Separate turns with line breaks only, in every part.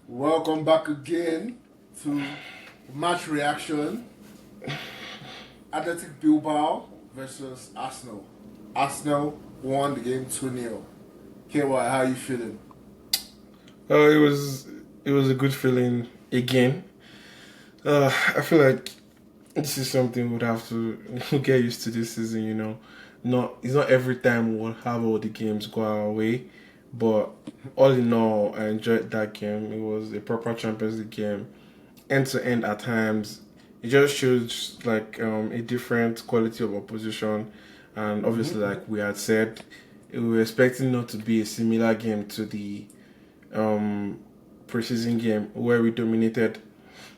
Welcome back again to match reaction. Athletic Bilbao versus Arsenal. Arsenal won the game 2-0. KY, how you feeling?
Oh, it was a good feeling again. I feel like this is something we'd have to get used to this season. Not it's not every time we'll have all the games go our way, but all in all, I enjoyed that game. It was a proper Champions League game, end to end at times. It just shows like a different quality of opposition, and obviously, like we had said, we were expecting not to be a similar game to the um, preseason game where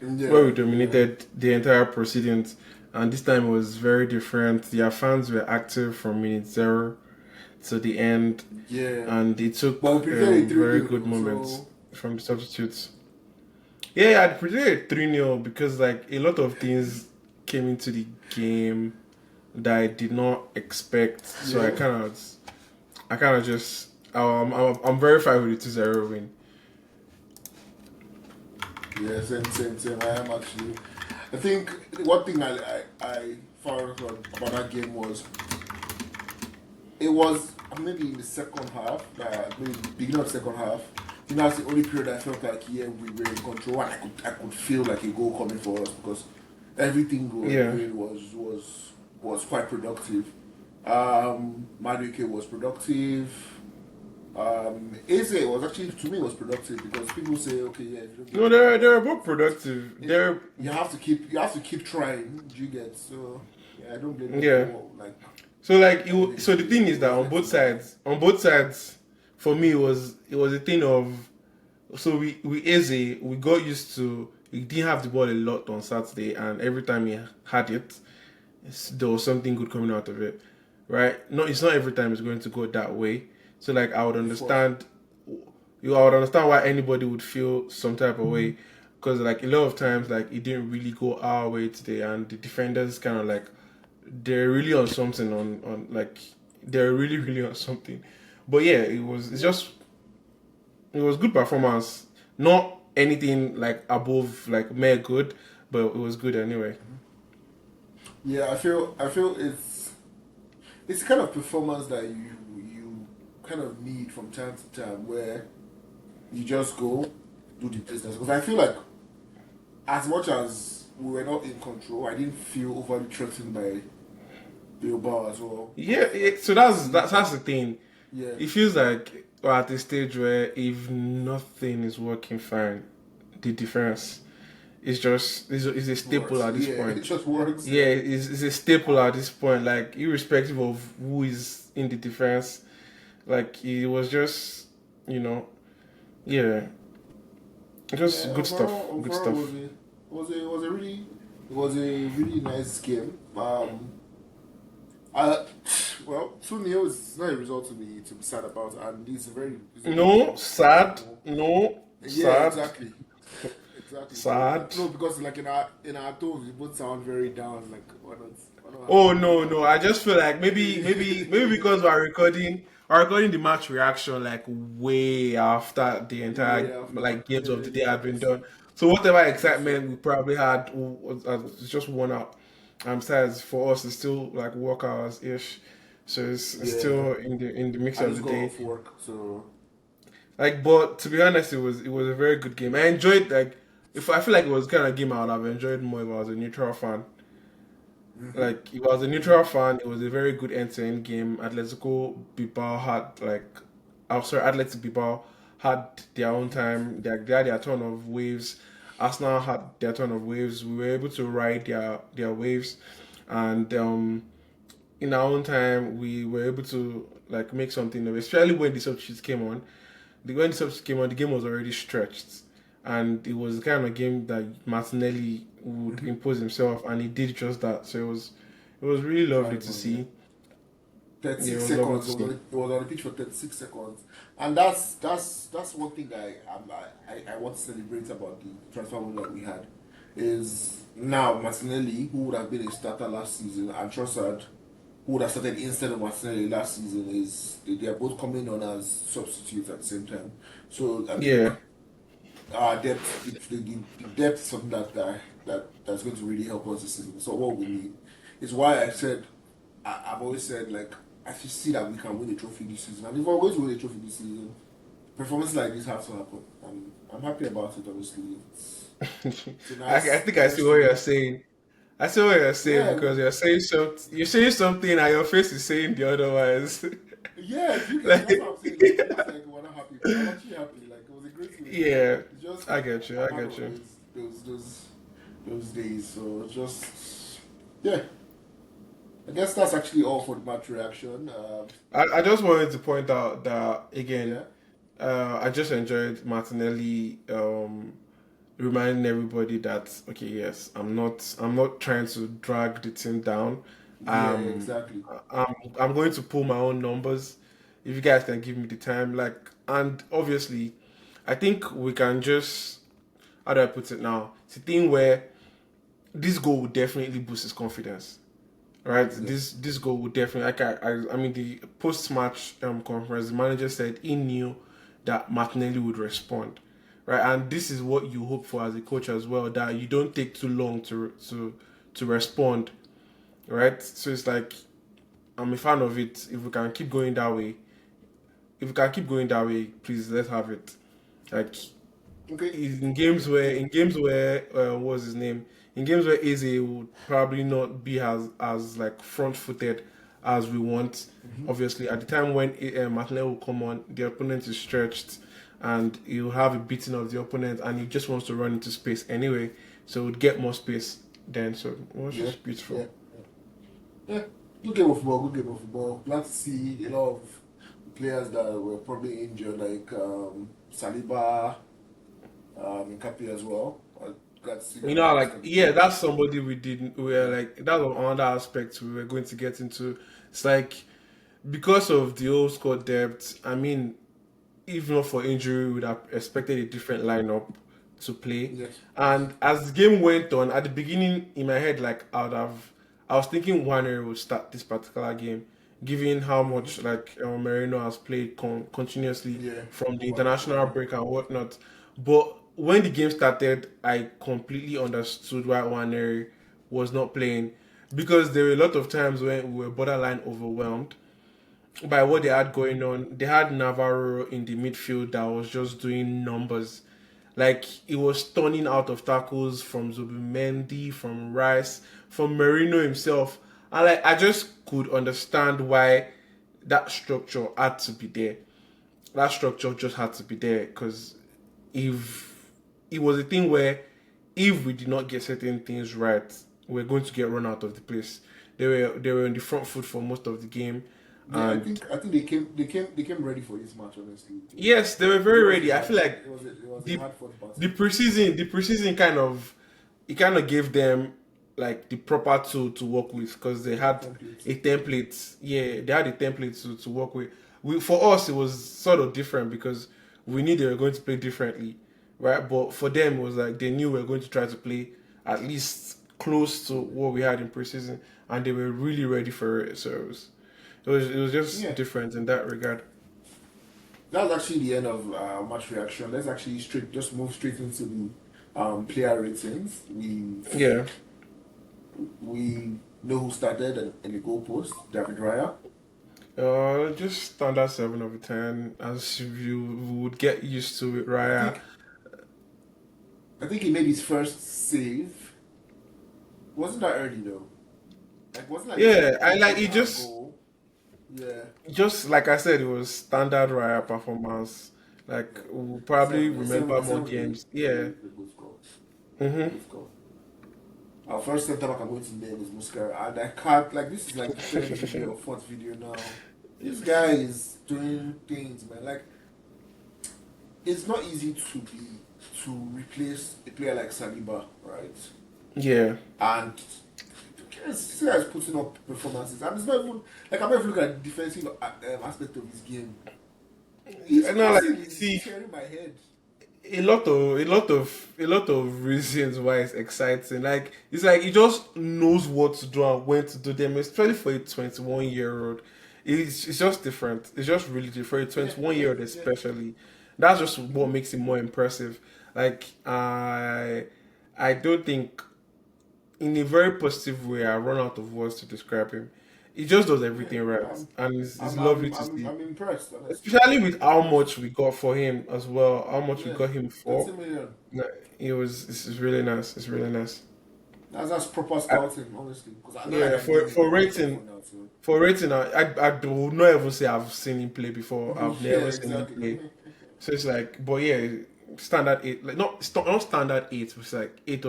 Yeah,
we
yeah,
dominated the entire proceedings. And this time was very different. Their fans were active from minute zero to the end,
yeah.
and they
But we
took
prepared a 3
very
0
good
though,
moments
so.
from the substitutes. Yeah, I'd predicted 3-0 because like a lot of things came into the game that I did not expect. So
Yeah,
I kind of just I'm very fine with the 2-0 win.
yeah, same. I am actually. I think one thing I found out about that game was it was maybe in the second half, maybe beginning of the second half. I think that's the only period I felt like yeah we were in control and I could feel like a goal coming for us because everything we were
Yeah.
doing was quite productive. Madueke was productive. Eze was actually to me was productive because people say okay yeah if you don't get
No,
the ball
they're both productive.
it,
They're
you have to keep trying. Do you get so? Yeah, I don't blame them
Yeah.
for like
So like so the thing
it
is that
was flexible.
on both sides, for me it was a thing of so we easy we got used to he didn't have the ball a lot on Saturday, and every time he had it, there was something good coming out of it, right? No, it's not every time it's going to go that way. So like
Before.
I would understand why anybody would feel some type of way because like a lot of times like it didn't really go our way today, and the defenders kind of like they're really on something on like they're really on something. But yeah,
Yeah.
it was good performance. Not anything like above like mere good, but it was good anyway.
Yeah, I feel it's the kind of performance that you kind of need from time to time where you just go do the business. Because I feel like as much as we were not in control, I didn't feel overly threatened by Bilbao as well.
Yeah,
Because like
so
it seems
that's
like
the thing.
yeah,
It feels like we're at a stage where if nothing is working fine, the defense is a staple
works.
at this
Yeah, it
point.
just works.
Yeah,
Yeah.
it's a staple at this point. Like irrespective of who is in the defense, like it was just you know yeah, just
Yeah,
good stuff, good
overall
stuff.
it was a really nice game. I, well, 2-0 is not a result to be sad about, and it's a good
No
game at
sad,
home.
no
Yeah,
sad,
exactly. So
sad.
no, because like in our tones, we both sound very down. Like why not have
Oh
a
no,
better?
no. I just feel like maybe because we're recording the match reaction like way after the
Way
entire
after,
like games of the day
yeah, I
have been
guess
done.
so.
So whatever
I guess so.
excitement we probably had was just worn out. Besides for us it's still like work hours ish. So it's
Yeah,
still in the mix
I
of
just
the
got
day.
off work, so
Like but to be honest it was a very good game. I enjoyed like if I feel like it was kind of game I would have enjoyed more if I was a neutral fan. Like it was a neutral fan. It was a very good end-to-end game. Athletic Bilbao had their own time. They had their turn of waves. Arsenal had their turn of waves. We were able to ride their waves, and in our own time, we were able to like make something of it. Especially when the substitutes came on. When the substitutes came on, the game was already stretched, and it was the kind of game that Martinelli would impose himself, and he did just that. So it was really lovely
tried
to
on, yeah.
see. Yeah, it
36
was lovely to
seconds.
see.
It was on the pitch for 36 seconds, and that's one thing I want to celebrate about the transfer window that we had is now Martinelli, who would have been a starter last season, and Trossard, who would have started instead of Martinelli last season, they are both coming on as substitutes at the same time. So I mean,
Yeah,
depth, the depth is something that's going to really help us this season. So what we need is why I said I've always said like I should see that we can win a trophy this season. And if we're going to win a trophy this season, performances like this have to happen. And I'm happy about it. Honestly, it's a
I
nice,
think I see
nice
what you're
feeling.
saying. I see what you're saying
Yeah,
because you're saying something and your face is saying the otherwise.
yeah. You get me. That's what I'm saying. Like
Like,
almost like we're not happy, but I'm actually happy. Like it was a great win.
yeah,
It's just
I get you.
I'm
I
part
get
of
you.
those days. So just yeah. I guess that's actually all for the match reaction.
I just wanted to point out that
Yeah,
again. I just enjoyed Martinelli reminding everybody that okay, yes, I'm not trying to drag the team down.
yeah,
Um,
exactly.
I'm going to pull my own numbers. If you guys can give me the time, like, and obviously, I think we can just how do I put it now? It's a thing where this goal would definitely boost his confidence. Right,
Yeah,
this goal would definitely like I mean the post match conference, the manager said he knew that Martinelli would respond, right, and this is what you hope for as a coach as well, that you don't take too long to respond, right. So it's like I'm a fan of it. If we can keep going that way, if we can keep going that way, please let's have it. Like
okay.
in games where what's his name, in games where Eze would probably not be as like front footed as we want.
Hmm.
Obviously, at the time when Martinelli will come on, the opponent is stretched, and he'll have a beating of the opponent, and he just wants to run into space anyway, so would get more space then. So it was
Yeah,
just beautiful.
yeah, yeah. Good game of football. Good game of football. Glad to see a lot of players that were probably injured, like Saliba, Nkapi as well. Glad to see
You
them
know,
all
like
stepping
yeah,
up.
that's somebody we didn't. We were
Yeah,
like that was another aspect we were going to get into. It's like because of the old squad depth. I mean, if not for injury, we would have expected a different lineup to play.
yes, yes.
And as the game went on, at the beginning in my head, like I was thinking Warner would start this particular game, given how
Hmm.
much like Merino has played continuously
Yeah,
from the
over and
international
over.
break and whatnot. But when the game started, I completely understood why Warner was not playing because there were a lot of times when we were borderline overwhelmed by what they
Hmm.
had going on. They had Navarro in the midfield that was just doing numbers. Like he was turning out of tackles from Zubimendi, from Rice, from Merino himself. And like I just could understand why that structure had to be there. That structure just had to be there because if it was a thing where if we did not get certain things right, we're going to get run out of the place. They were on the front foot for most of the game,
Yeah,
and
I think they came ready for this match. Honestly,
yes, they were
it
very
was a
ready. I
hard
feel like
it was a
the
hard fought
the
battle.
preseason kind of it kind of gave them like the proper tool to work with because they
The
had
template.
a template. Yeah, they had a template to work with. For us, it was sort of different because we knew they were going to play differently, right? But for them, it was like they knew we were going to try to play at least close to what we had in preseason, and they were really ready for it. So it was just
Yeah,
different in that regard.
that was actually the end of match reaction. Let's actually just move straight into the player ratings.
Yeah.
We know who started in the goalpost, David Raya.
Just standard 7/10, as you would get used to with
I
Raya.
think I think he made his first save. Wasn't that early though? Like wasn't like
Yeah, I like
getting
it.
our
Just,
goal. Yeah,
just like I said, it was standard Raya performance. Like
yeah.
we'll probably remember
A
more
7
games. Yeah.
a good score. A
Mhm.
good score. Our first centre back I'm going to name is Muscara, and I can't like this is like the third video or fourth video now. This guy is doing things, man. Like it's not easy to replace a player like Saliba, right?
Yeah.
And this guy is putting up performances, and it's not even like I'm not even looking at the defensive aspect of his game. His
No,
passing
like
is
see,
tearing my head.
a lot of reasons why it's exciting. Like it's like he just knows what to do and when to do them, especially for a 21-year-old. It's just different. It's just really different. For a
Yeah,
21
yeah,
year old
yeah.
especially. That's just what makes him more impressive. Like I don't think in a very positive way I run out of words to describe him. He just does
Yeah,
everything right,
I'm,
and it's lovely to see.
I'm impressed, honestly.
Especially with how much we got for him as well, how much we
Yeah,
got him
30
for.
million.
Nah, it was it's really nice. It's really nice.
That's proper
I,
scouting, honestly. Because I know like
yeah,
I'm giving him
for
a lot of
rating,
money now too.
I do not even say I've seen him play before. I've
Yeah,
never seen him
exactly.
play. So it's like, but yeah, standard eight, like not standard eight, it's like eight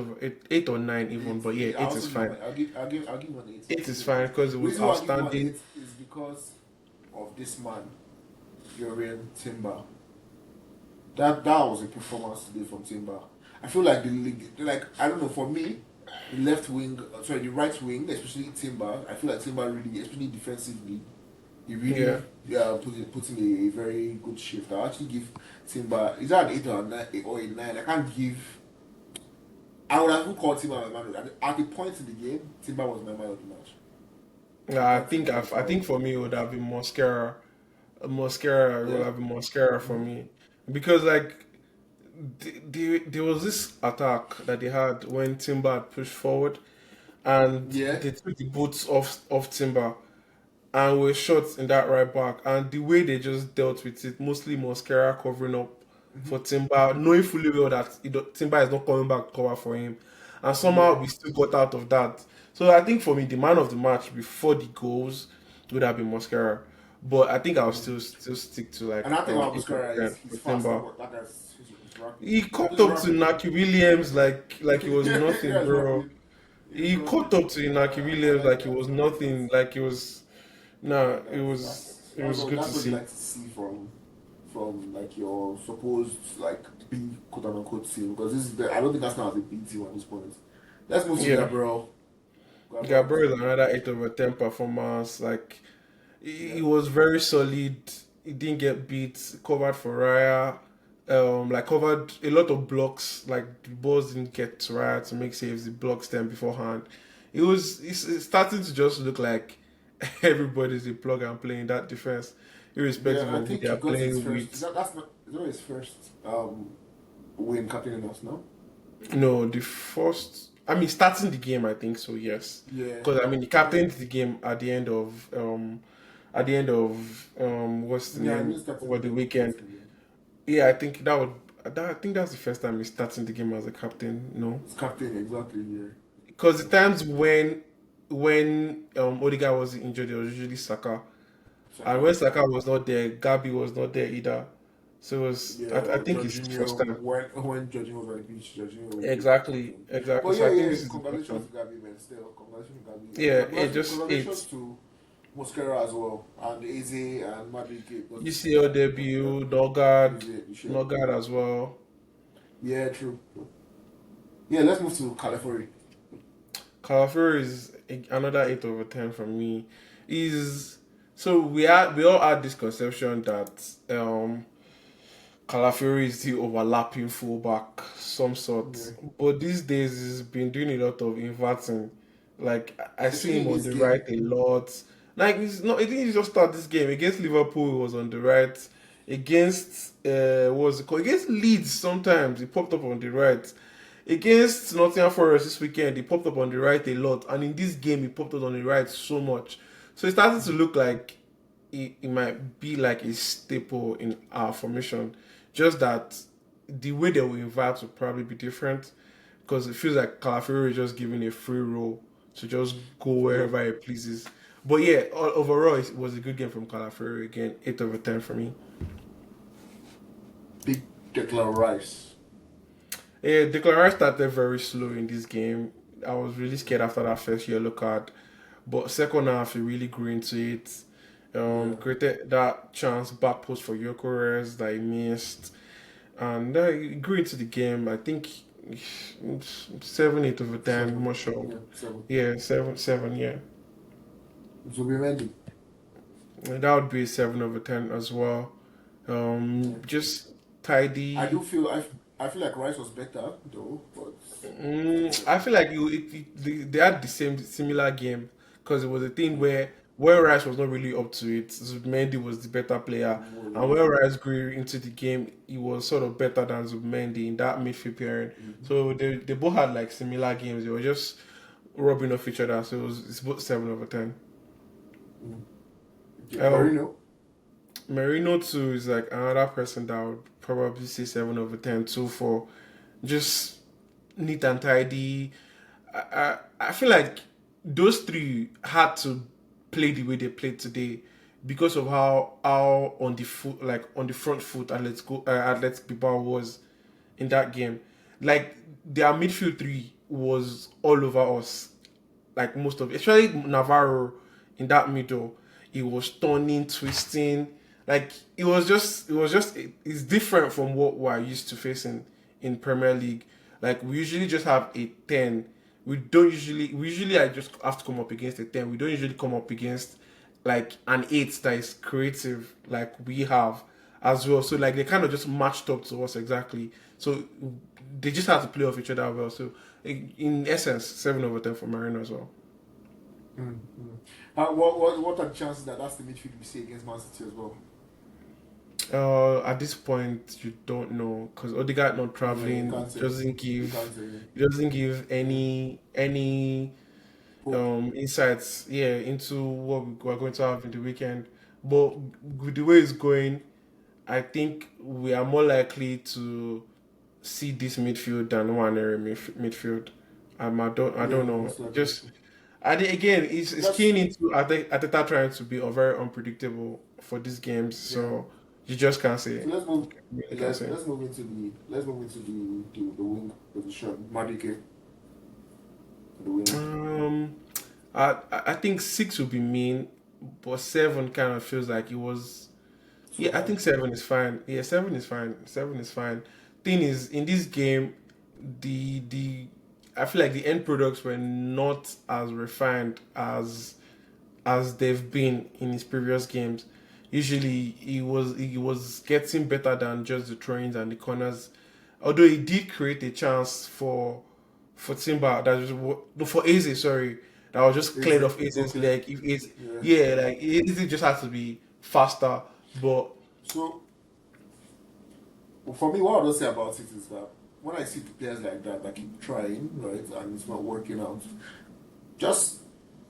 or nine even.
Eight.
But yeah,
I
eight is
also give him.
fine.
I'll give him an eight.
Eight
I'll
is
give him an
fine
eight.
because it
The
was
reason why I give him an
outstanding.
eight is because of this man, Furion Timber. That was a performance today from Timber. I feel like the league, like I don't know, for me, the left wing, sorry, the right wing, especially Timber. I feel like Timber really, especially defensively, he really
Yeah,
put in a very good shift. I actually give Timber. Is that an eight or a nine? Or a nine? I can't give. I would have called Timber my man. At the point in the game, Timber was my man of the match. At the
yeah.
point in the game,
I
Timber was
think
my
for
man
me
of
it
the
would
match.
have been mascara. Mascara
Yeah.
will have been mascara for me because like there was this attack that they had when Timber had pushed forward and
Yeah.
they took the boots off Timber and were shot in that right back. And the way they just dealt with it, mostly Mascara covering up for Timber, knowing fully well that Timber is not coming back to cover for him. And
Yeah.
somehow we still got out of that. So I think for me, the man of the match before the goals would have been Mascara. But I think I'll still stick to like
And I think about
8 over
Mascara is
10
he's
for
fast.
Timber.
That guy's he's rapid.
He caught
He's
up to
rapid.
Naki Williams like he was
That
nothing,
guy's
bro.
rapid. He's
He
rapid.
caught up to Inaki
I
Williams
like
like he
that.
was
I like that.
nothing, like he was.
I
Nah,
like that.
it was good to
That's what you
see.
like to see from like your supposed like B quote unquote team because this is I don't think that's not the B team at this point. Let's move to
Yeah,
Gabriel. Gabriel at
Gabriel is
10.
another 8 over 10 performance. Like
Yeah.
he was very solid. He didn't get beat. Covered for Raya. Like covered a lot of blocks. Like the balls didn't get to Raya to make saves. The blocks them beforehand. It's starting to just look like everybody's a plug and play in that defense, irrespective
Yeah, I
of who they
think he
are
got his
playing
first.
with.
Is that his first win captaining us now?
No, the first. I mean, starting the game, I think so. Yes,
Yeah.
because I mean, the
Yeah.
captained the game at the end of what's the
Yeah, I
name
knew starting
over
the
the
game was
weekend.
captain. Yeah.
Yeah, I think that would. I think that's the first time he's starting the game as a captain. No,
It's captain exactly. Yeah.
because the times when Odegaard was injured, it was usually Saka, and
Saka.
when Saka was not there, Gabi was not there either. So it was.
Yeah,
I
or
think it's the first
Jorginho
time.
when Jorginho was on the beach, Jorginho was the
Exactly,
captain.
exactly.
But
So
yeah,
I think
yeah,
this is the first
congratulations
time.
to Gabi, man. Still, congratulations to Gabi.
Yeah, it just
Congratulations
it.
to Mosquera as well, and Eze and Madueke. But
UCL
yeah,
debut, Nogard,
Eze, you should.
Nogard as well.
Yeah, true. Yeah, let's move to California.
Calafiori is another 8 over 10 for me. Is so we all had this conception that Calafiori is the overlapping fullback, some sort.
Yeah.
But these days he's been doing a lot of inverting. Like I see
Especially
him
in
on
this
the right
game.
a lot. Like he's not. I think he just start this game against Liverpool. He was on the right. Against what was it called? Against Leeds. Sometimes he popped up on the right. Against Nottingham Forest this weekend, he popped up on the right a lot, and in this game, he popped up on the right so much. So it started to look like it might be like a staple in our formation. Just that the way they will invite will probably be different because it feels like Calafiori is just giving a free roll to just go
Yeah.
wherever he pleases. But yeah, overall, it was a good game from Calafiori again. 8 over 10 for me.
Big Declan Rice.
Yeah, Declan Rice started very slow in this game. I was really scared after that first yellow card, but second half he really grew into it.
Yeah.
Created that chance back post for Gyökeres that he missed, and he grew into the game. I think 7, 8 over 10. I'm
Seven.
not sure.
Yeah, seven.
Yeah, 7, 7. Yeah,
Zubimendi.
and that would be 7 over 10 as well.
Yeah.
Just
I
tidy.
do feel I feel like Rice was better though, but
I feel like they had the same similar game because it was a thing where When Rice was not really up to it, Zubimendi was the better player.
More,
And
yeah.
when Rice grew into the game, he was sort of better than Zubimendi in that midfield pairing.
Mhm.
So they both had like similar games. They were just rubbing off each other. So it's both 7/10.
Mhm. Okay,
Um,
Marino.
Merino too is like another person that would probably say 7/10 too for just neat and tidy. I feel like those three had to play the way they played today because of how on the foot, like on the front foot Athletic Bilbao was in that game. Like their midfield three was all over us, like most of it, especially Navarro in that middle. He was turning, twisting. Like it's different from what we're used to facing in Premier League. Like we usually just have a 10. We usually I just have to come up against a 10. We don't usually come up against like an 8 that is creative like we have as well. So like they kind of just matched up to us exactly. So they just have to play off each other well. So in essence, 7/10 for Marino as well.
Mm-hmm. What are the chances that that's the midfield we see against Man City as well?
At this point, you don't know because Odegaard not
Yeah, you
traveling
can't say.
doesn't
You
give
can't say.
doesn't give
Yeah.
any
Hope.
insights, yeah, into what we're going to have in the weekend. But with the way it's going, I think we are more likely to see this midfield than one area midfield. I don't
Yeah,
know.
most likely.
Just I think again, it's
Let's
keying into Ateta trying to be very unpredictable for these games.
yeah.
So you just can't
So
say.
let's move.
Really can't
Let's
say.
let's move into the wing position. Madike, the winger.
Um, I think six would be mean, but seven kind of feels like it was.
So
Yeah, I
high.
think seven is fine. Yeah, seven is fine. Seven is fine. Thing is, in this game, the I feel like the end products were not as refined as they've been in his previous games. Usually, he was getting better than just the throw-ins and the corners. Although he did create a chance for Timber that was no, for Eze, sorry, that was just
Is
cleared
it
off Aze's
okay?
leg. If Eze,
Yeah.
yeah, like Eze just has to be faster. But
So for me, what I don't say about it is that when I see players like that keep trying, right, and it's not working out, just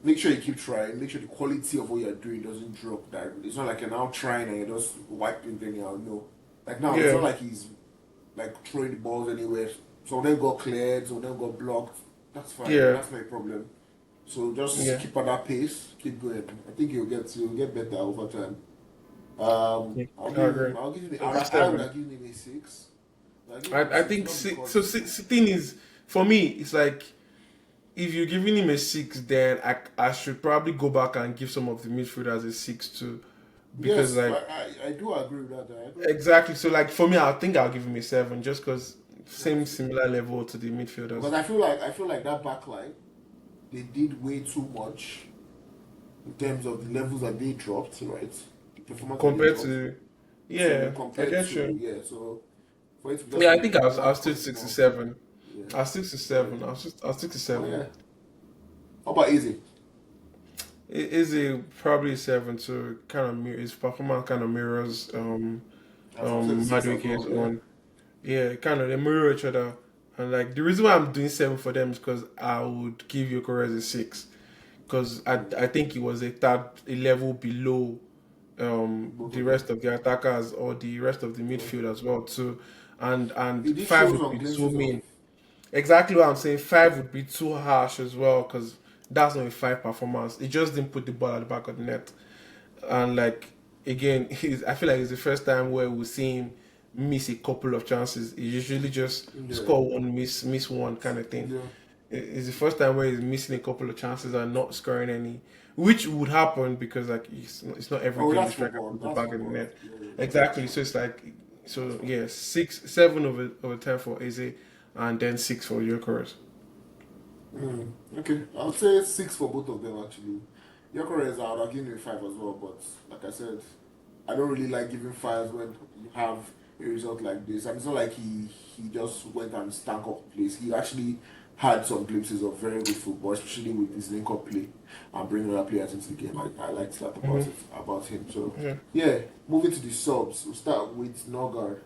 make sure you keep trying. Make sure the quality of what you're doing doesn't drop. That it's not like you're now trying and you're just wiping thing out. No, like now it's
yeah,
not like he's like throwing the balls anywhere. Some of them got cleared, some of them got blocked. That's fine.
yeah,
That's my problem. So just
yeah,
keep at that pace, keep going. I think you'll get better over time.
yeah,
I'll
I
give
agree.
him. I'll give him.
So that's
I would
seven.
have given him a six. I give him a
I
six,
think
not
so.
because.
The thing is, for me, it's like if you're giving him a six, then I should probably go back and give some of the midfielders a six too, because
Yes,
like
I do agree with that. I agree.
exactly. So like for me, I think I'll give him a seven just because
Seven,
same
six.
similar level to the midfielders
Because I feel like that back line they did way too much in terms of the levels that they dropped, right? The performance that they
compared
dropped.
to
So
yeah. I
compared
get
to
you.
yeah, so for it to just
Yeah, I
be
think I'll
one
still
point
6 to
more,
7.
yeah.
I'll 6 to 7. I'll stick to
But
7.
yeah, how about Easy?
It is a probably 7 too. Kind of his performance kind of mirrors
That's what I'm saying, six as
Maduike's
well. Yeah.
on. Yeah, kind of they mirror each other. And like the reason why I'm doing 7 for them is because I would give Yokorez a 6 because I think he was a level below
Both
the
of them.
rest of the attackers or the rest of the
Yeah.
midfield as well too. And
He did
five
show
would
some
be too
glimpses of.
mean. Exactly what I'm saying. Five would be too harsh as well because that's not a five performance. He just didn't put the ball at the back of the net. And like again, I feel like it's the first time where we see him miss a couple of chances. He usually just
Yeah.
score one, miss one kind of thing.
Yeah.
It's the first time where he's missing a couple of chances and not scoring any, which would happen because like it's not every
Oh,
game the
that's
striker
football.
puts the
That's
back of the
football.
net.
Yeah, that's
Exactly. So
football.
it's like so yeah, 7/10 for Eze, and then 6 for Jokeris.
Mm, okay, I would say six for both of them actually. Yokorez, I would have given him five as well, but like I said, I don't really like giving fives when you have a result like this. And it's not like he just went and stank off the place. He actually had some glimpses of very good football, especially with his link-up play and bringing other players into the game. I liked that
Hmm.
about him. So
Yeah.
yeah, moving to the subs, we'll start with Norgard,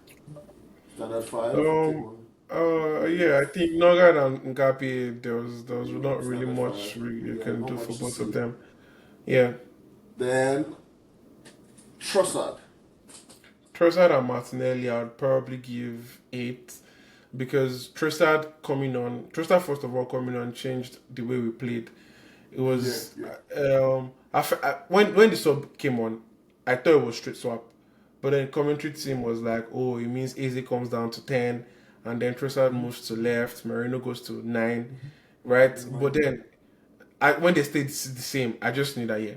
standard five. Take
Um.
one.
Yeah, I think Nogan and Ngapi, there was
Yeah,
not really
standard
much
five.
you
Yeah,
can
not
do for
much to
both of
say.
them. Yeah,
Then Trossard.
Trossard and Martinelli, I'd probably give 8 because Trossard first of all coming on changed the way we played. It
Yeah,
was
yeah,
when the sub came on, I thought it was straight swap, but then commentary team was like, oh, it means Eze comes down to 10, and then Trossard moves to left, Marino goes to 9, right?
yeah,
But
man.
then when they stayed the same, I just knew that yeah,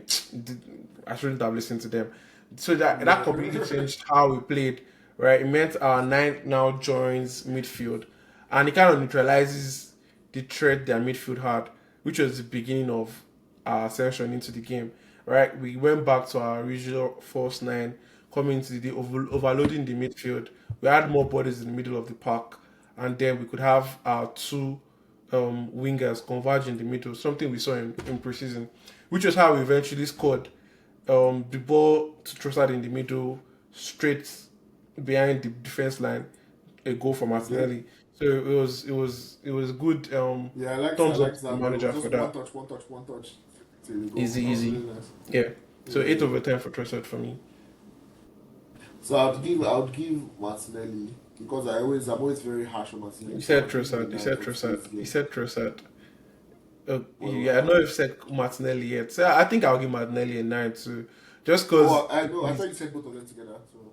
I shouldn't have listened to them. So that completely
Yeah.
changed how we played. Right, it meant our 9 now joins midfield, and it kind of neutralizes the threat their midfield had, which was the beginning of our ascension into the game. Right, we went back to our original false 9, coming to the overloading the midfield. We had more bodies in the middle of the park, and then we could have our two wingers converge in the middle, something we saw in preseason, which was how we eventually scored. The ball to Trossard in the middle, straight behind the defense line, a goal for
Yeah.
Martinelli. So it was good.
Yeah, I
Thumbs up
liked
to the
that, bro. It was
manager for
just
that.
one touch till the goal.
Easy,
That was
easy.
really nice.
Yeah. So
Yeah,
eight
yeah.
over ten for Trossard for me.
So I would give Martinelli because I'm always very harsh on Martinelli.
You
So
said
I'll give him a
Trossard. You
nine
said
for today's
Trossard. You
game.
said Trossard.
Well,
Yeah, I know you've said Martinelli yet. So I think I'll give Martinelli a 9 too. Just because
oh, I know. I thought you said both of them together. So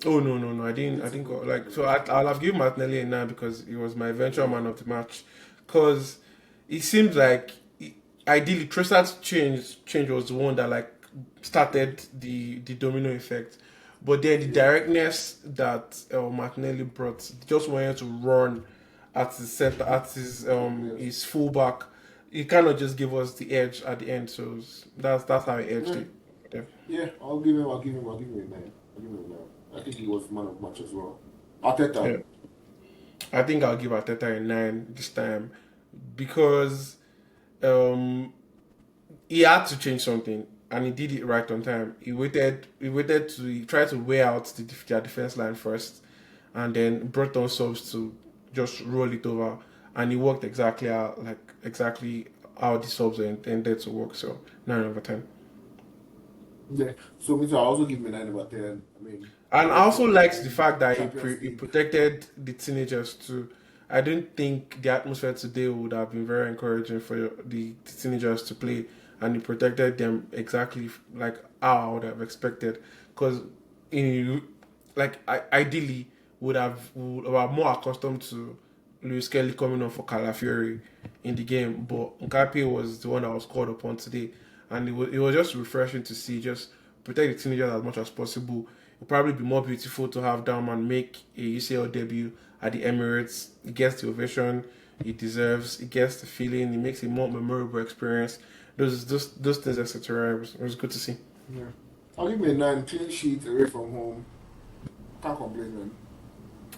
oh no, I
you
didn't.
did
I
say
didn't
both
go
of them
like so.
together.
I'll have given Martinelli a 9 because he was my eventual
Yeah.
man of the match. Because it seems like ideally Trossard's change was the one that like started the domino effect. But then the
Yeah.
directness that Martinelli brought, just wanted to run at his center, at
Yes.
his fullback, he kind of just gave us the edge at the end. So that's how he edged
Yeah.
it. Yeah.
Yeah. I'll give him a nine. I'll give him a nine. I think he was man of match as well. Arteta.
Yeah. I think I'll give Arteta a 9 this time because um, he had to change something and he did it right on time. He tried to wear out their defense line first and then brought on subs to just roll it over and it worked exactly how the subs were intended to work. So 9 over 10.
Yeah. So me too. I also give him a 9/10. I mean,
And I
going
also
for
liked the fact that
Champions
he
League.
protected the teenagers too. I don't think the atmosphere today would have been very encouraging for the teenagers to play, and he protected them exactly like how I would have expected. Because in ideally would have more accustomed to Lewis Kelly coming on for Calafiori in the game, but Ngapi was the one that was called upon today, and it was just refreshing to see just protect the teenagers as much as possible. It'll probably be more beautiful to have Dalman make a UCL debut at the Emirates. He gets the ovation he deserves. He gets the feeling. He makes a more memorable experience. Those things, etc. It was good to see.
Yeah. I'll give him a 9. Clean sheet away from home. Can't complain, man.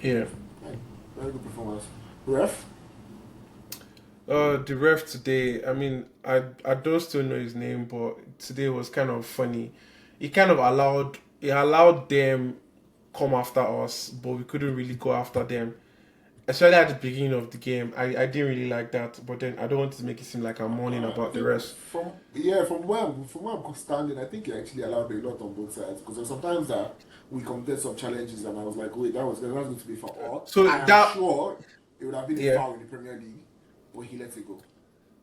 Yeah.
Like, very good performance. Ref?
The ref today. I mean, I don't still know his name, but today was kind of funny. He allowed them come after us, but we couldn't really go after them. Especially at the beginning of the game, I didn't really like that. But then I don't want to make it seem like I'm mourning
I
about the
think
rest.
from where I'm standing, I think he actually allowed a lot on both sides because there's sometimes that we committed some challenges and I was like, wait, that was going to be for all.
So
I am
that
sure it would have been a
yeah.
foul in the Premier League, but he let it go.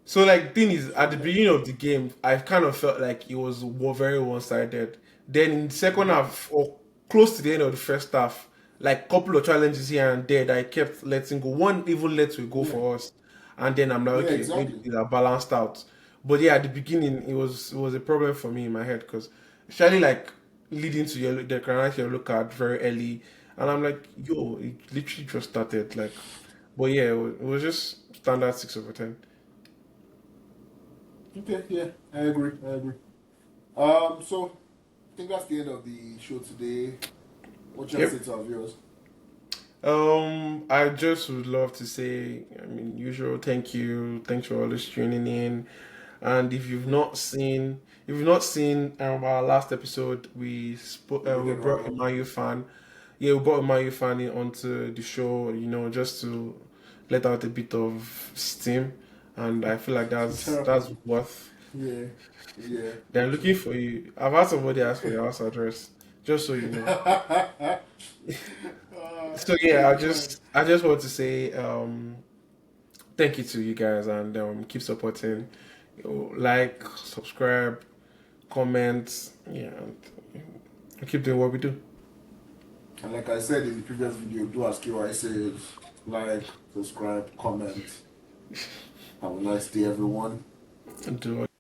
So like thing is, at the
So
beginning of the game, I kind of felt like it was very one-sided. Then in the second half, or close to the end of the first half, like couple of challenges here and there that I kept letting go. One even let to go
yeah,
for us, and then I'm like,
yeah,
okay, maybe
exactly.
these are balanced out. But yeah, at the beginning, it was a problem for me in my head because especially like leading to the Granite yellow card very early, and I'm like, yo, it literally just started like. But yeah, it was just standard 6/10.
Okay, yeah, I agree. So I think that's the end of the show today. What you have
Yep.
to say to our viewers?
I just would love to say, I mean, usual, thank you, thanks for always tuning in. And if you've not seen our last episode, we
Wigan
brought a
Warriors.
Man U fan. Yeah, we brought a Man U fan in onto the show, just to let out a bit of steam. And I feel like that's worth.
Yeah, yeah.
They're looking for you. I've had somebody ask for your house address, just so you know. So yeah,
It's fine.
I just want to say thank you to you guys, and keep supporting. Like, subscribe, comment, yeah, and keep doing what we do.
And like I said in the previous video, do as KY says, like, subscribe, comment. Have a nice day, everyone.
And do